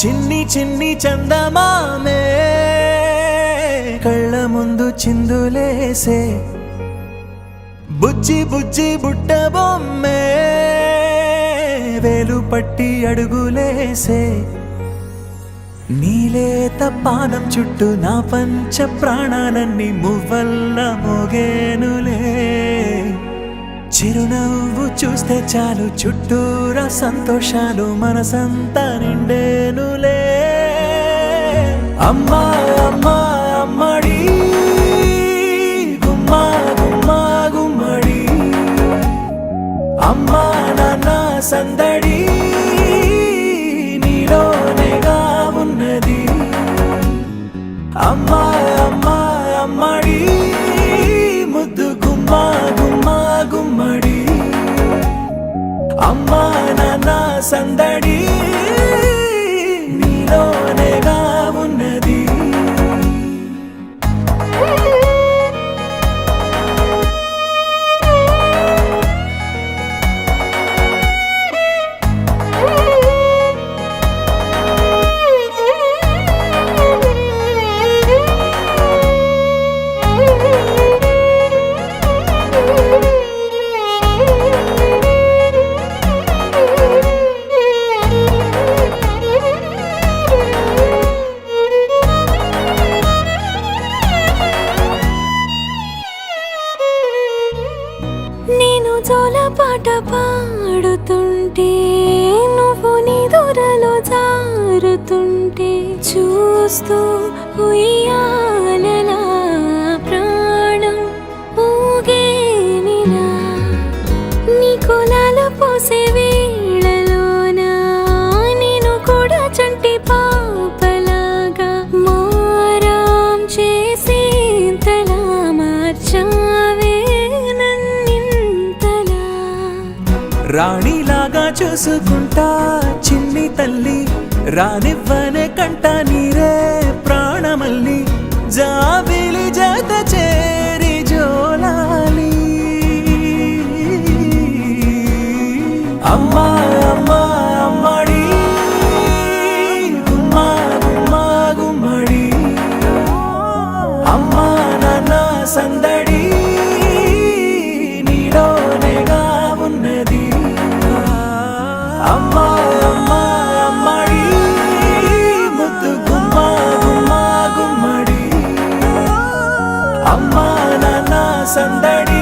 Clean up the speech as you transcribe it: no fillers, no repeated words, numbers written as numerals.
చిన్ని చిన్ని చందమామే కళ్ళ ముందు చిందులేసే బుజ్జి బుజ్జి బుట్ట బొమ్మే వేలు పట్టి అడుగులేసే నీలేత పానం చుట్టూ నా పంచ ప్రాణాలన్నీ మువ్వల్ల మోగేనులే చిరునవ్వు చూస్తే చాలు చుట్టూరా సంతోషాలు మనసంతా నిండేనులే అమ్మా అమ్మా అమ్మడి గుమ్మా గుమ్మా గుమ్మడి అమ్మా నాన్న సందడి నీలోనేగా ఉన్నది అమ్మా అమ్మా అమ్మడి ముద్దు గుమ్మా గుమ్మా గుమ్మడి అమ్మా నాన్న సందడి నీలోనేగా ఉన్నది పాట పాడుతుంటే నువ్వు నీ దూరలో జారుతుంటే చూస్తూ ఉయ్యాలలా ప్రాణం ఊగేనిలా నీ కులాల పోసే వేళలోనా నేను కూడా చంటి పాపలాగా మారాం చేసేంతలా మార్చావే రాణిలాగా చూసుకుంటా చిన్ని తల్లి రానివ్వనే కంట నీరే ప్రాణమల్లి జాబిలి జత చేరి జోలాలి అమ్మా అమ్మా అమ్మడి గుమ్మా గుమ్మా గుమ్మడి అమ్మా నాన్న సందడి నీలోనేగా ఉన్నది అమ్మా అమ్మా అమ్మడి ముద్దు గుమ్మా గుమ్మా గుమ్మడి అమ్మా నాన్న సందడి